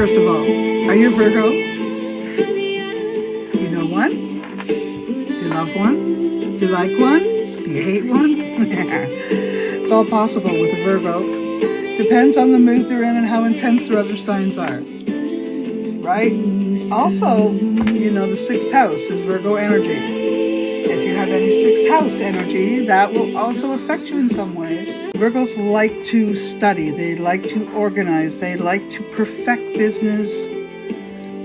first of all, are you a Virgo? You know one? Do you love one? Do you like one? Do you hate one? It's all possible with a Virgo. Depends on the mood they're in and how intense their other signs are. Right? Also, you know, the sixth house is Virgo energy. If you have any sixth house energy, that will also affect you in some ways. Virgos like to study. They like to organize. They like to perfect business.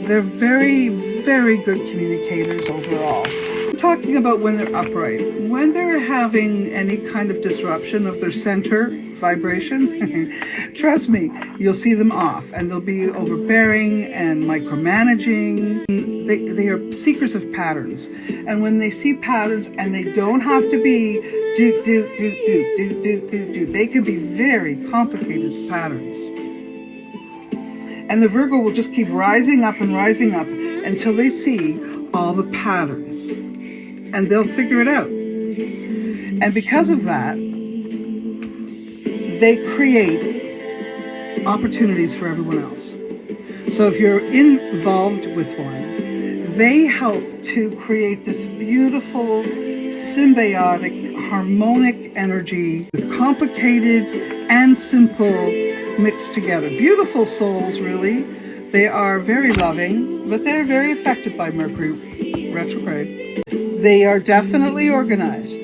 They're very, very good communicators overall. I'm talking about when they're upright. When they're having any kind of disruption of their center vibration, trust me, you'll see them off and they'll be overbearing and micromanaging. They are seekers of patterns. And when they see patterns, and they don't have to be do, they can be very complicated patterns. And the Virgo will just keep rising up and rising up until they see all the patterns. And they'll figure it out. And because of that, they create opportunities for everyone else. So if you're involved with one, they help to create this beautiful, symbiotic, harmonic energy with complicated and simple mixed together. Beautiful souls, really. They are very loving, but they're very affected by Mercury retrograde. They are definitely organized,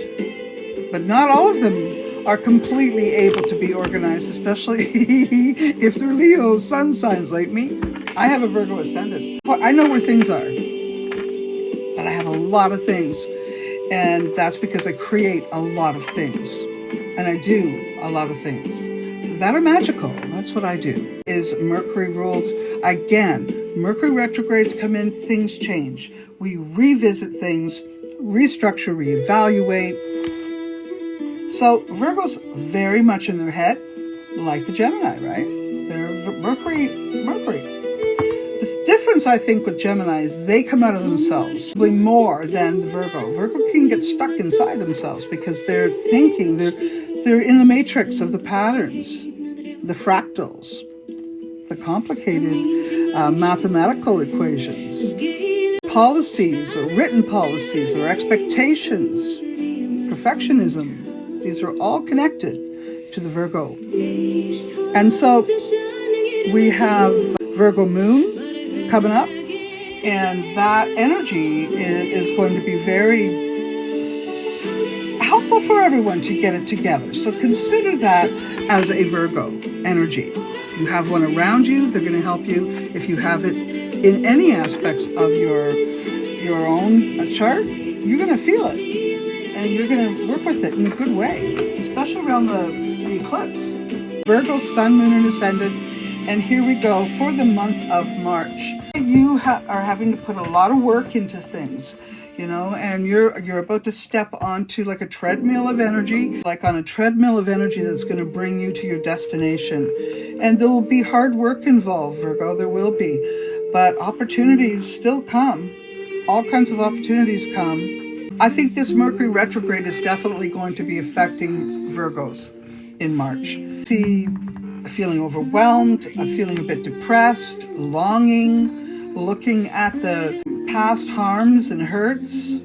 but not all of them are completely able to be organized, especially if they're Leo sun signs like me. I have a Virgo ascendant. Well, I know where things are, but I have a lot of things, and that's because I create a lot of things, and I do a lot of things that are magical. That's what I do. Is Mercury ruled again? Mercury retrogrades come in, things change. We revisit things, restructure, reevaluate. So Virgo's very much in their head, like the Gemini, right? They're Mercury. The difference, I think, with Gemini is they come out of themselves more than the Virgo. Virgo can get stuck inside themselves because they're thinking, they're in the matrix of the patterns, the fractals, the complicated mathematical equations, policies or written policies or expectations, perfectionism. These are all connected to the Virgo. And so we have Virgo moon coming up, and that energy is going to be very helpful for everyone to get it together. So consider that as a Virgo energy. You have one around you, they're going to help you. If you have it in any aspects of your own chart, you're going to feel it. And you're going to work with it in a good way, especially around the eclipse. Virgo, Sun, Moon, and Ascendant. And here we go for the month of March. You are having to put a lot of work into things, you know, and you're about to step onto like a treadmill of energy, like on a treadmill of energy that's going to bring you to your destination. And there will be hard work involved, Virgo, there will be. But opportunities still come. All kinds of opportunities come. I think this Mercury retrograde is definitely going to be affecting Virgos in March. See, feeling overwhelmed, feeling a bit depressed, longing, looking at the past harms and hurts.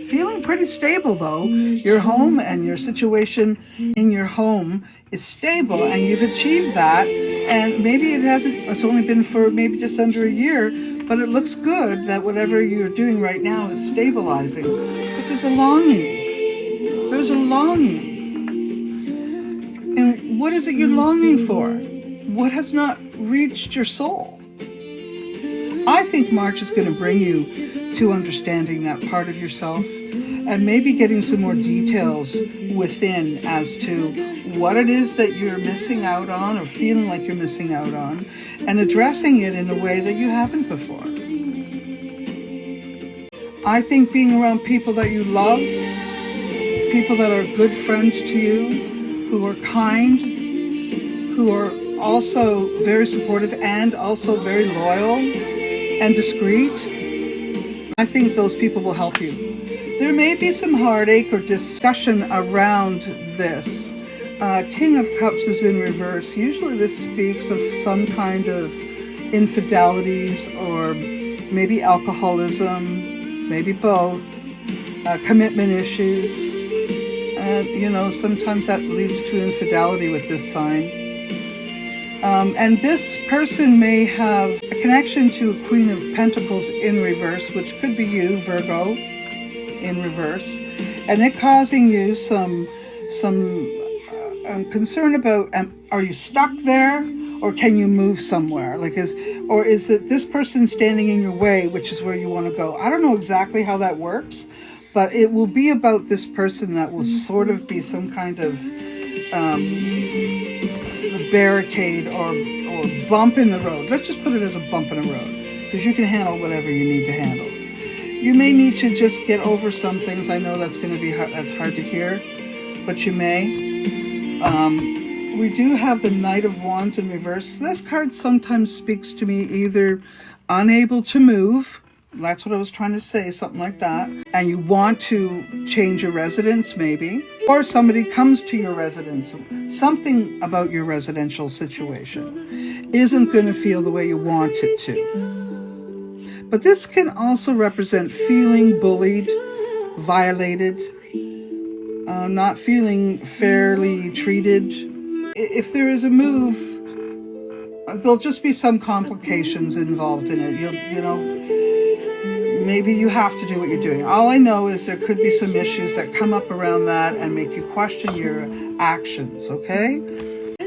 Feeling pretty stable though. Your home and your situation in your home is stable and you've achieved that. And maybe it's only been for maybe just under a year, but it looks good that whatever you're doing right now is stabilizing. But there's a longing. There's a longing. And what is it you're longing for? What has not reached your soul? I think March is going to bring you to understanding that part of yourself and maybe getting some more details within as to what it is that you're missing out on or feeling like you're missing out on, and addressing it in a way that you haven't before. I think being around people that you love, people that are good friends to you, who are kind, who are also very supportive and also very loyal and discreet, I think those people will help you. There may be some heartache or discussion around this, King of Cups is in reverse. Usually this speaks of some kind of infidelities or maybe alcoholism, maybe both, commitment issues. You know, sometimes that leads to infidelity with this sign. And this person may have a connection to a Queen of Pentacles in reverse, which could be you, Virgo, in reverse. And it causing you some concern about, are you stuck there, or can you move somewhere? Or is it this person standing in your way, which is where you want to go? I don't know exactly how that works, but it will be about this person that will sort of be some kind of barricade or bump in the road. Let's just put it as a bump in the road, because you can handle whatever you need to handle. You may need to just get over some things. I know that's going to be that's hard to hear, but you may. We do have the Knight of Wands in reverse. This card sometimes speaks to me either unable to move, that's what I was trying to say, something like that, and you want to change your residence maybe, or somebody comes to your residence. Something about your residential situation isn't going to feel the way you want it to. But this can also represent feeling bullied, violated, not feeling fairly treated. If there is a move, there'll just be some complications involved in it. You know, maybe you have to do what you're doing. All I know is there could be some issues that come up around that and make you question your actions, okay?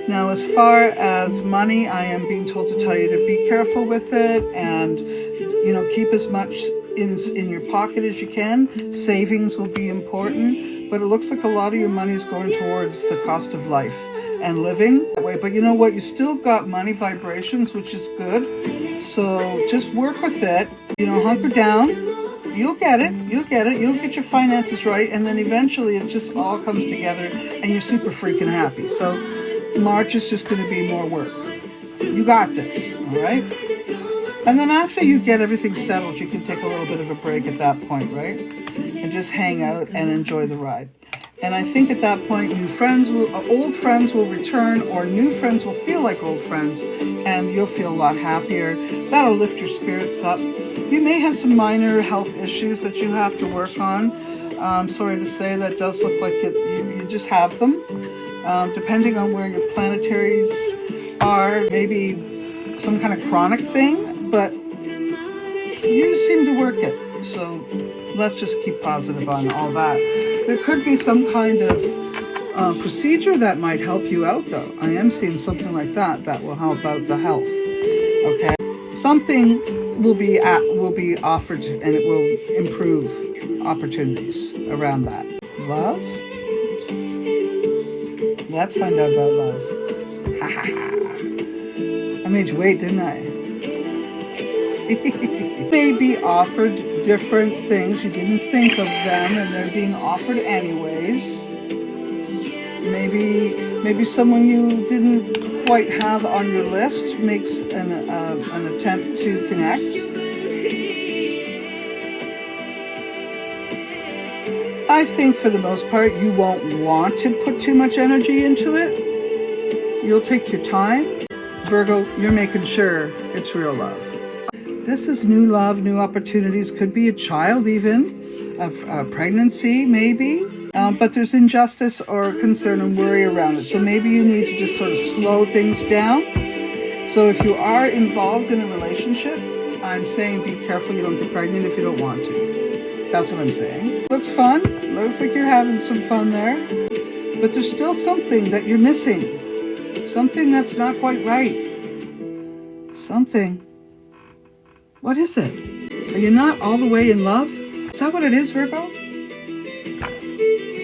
Now, as far as money, I am being told to tell you to be careful with it and, you know, keep as much in your pocket as you can. Savings will be important, but it looks like a lot of your money is going towards the cost of life and living that way. But you know what? You still got money vibrations, which is good. So just work with it. You know, hunker down. You'll get it. You'll get it. You'll get your finances right. And then eventually it just all comes together and you're super freaking happy. So March is just going to be more work. You got this. All right. And then after you get everything settled, you can take a little bit of a break at that point, right? And just hang out and enjoy the ride. And I think at that point, old friends will return, or new friends will feel like old friends, and you'll feel a lot happier. That'll lift your spirits up. You may have some minor health issues that you have to work on. Sorry to say, that does look like you just have them. Depending on where your planetaries are, maybe some kind of chronic thing, but you seem to work it. So let's just keep positive on all that. There could be some kind of procedure that might help you out, though. I am seeing something like that will help out the health. Okay, something will be offered, and it will improve opportunities around that. Love. Let's find out about love. I made you wait, didn't I? May be offered different things. You didn't think of them, and they're being offered anyways. Maybe someone you didn't quite have on your list makes an attempt to connect. I think for the most part, you won't want to put too much energy into it. You'll take your time. Virgo, you're making sure it's real love. This is new love, new opportunities. Could be a child even, a pregnancy maybe. But there's injustice or concern and worry around it. So maybe you need to just sort of slow things down. So if you are involved in a relationship, I'm saying be careful you don't get pregnant if you don't want to. That's what I'm saying. Looks fun. Looks like you're having some fun there. But there's still something that you're missing. Something that's not quite right. Something. What is it? Are you not all the way in love? Is that what it is, Virgo?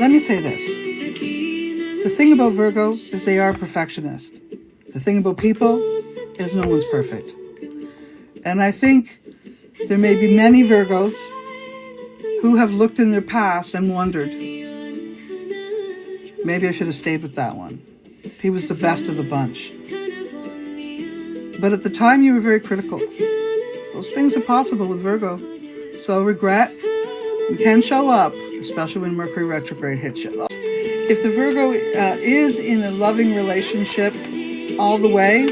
Let me say this. The thing about Virgo is they are perfectionists. The thing about people is no one's perfect. And I think there may be many Virgos who have looked in their past and wondered, maybe I should have stayed with that one. He was the best of the bunch. But at the time you were very critical. Those things are possible with Virgo. So regret can show up, especially when Mercury retrograde hits you. If the Virgo is in a loving relationship all the way,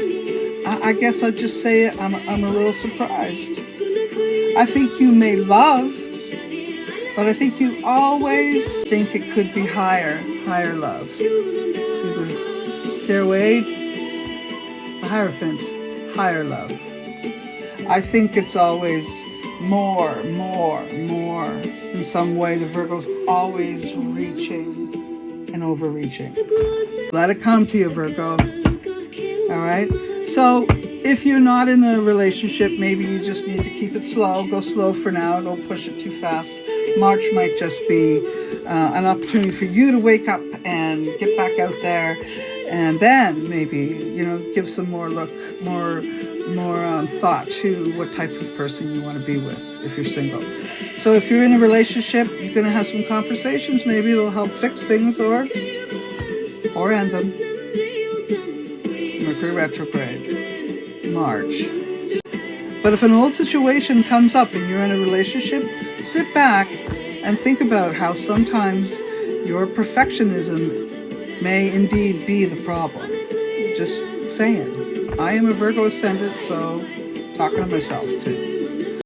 I guess I'll just say I'm a little surprised. I think you may love, but I think you always think it could be higher love. See the stairway, the Hierophant, higher love. I think it's always more. In some way, the Virgo's always reaching and overreaching. Let it come to you, Virgo. All right? So if you're not in a relationship, maybe you just need to keep it slow. Go slow for now. Don't push it too fast. March might just be an opportunity for you to wake up and get back out there, and then maybe, give some more thought to what type of person you want to be with if you're single. So if you're in a relationship, you're going to have some conversations. Maybe it'll help fix things or end them. Mercury retrograde, March. But if an old situation comes up and you're in a relationship, sit back and think about how sometimes your perfectionism may indeed be the problem. Just saying. I am a Virgo ascendant, so talking to myself too.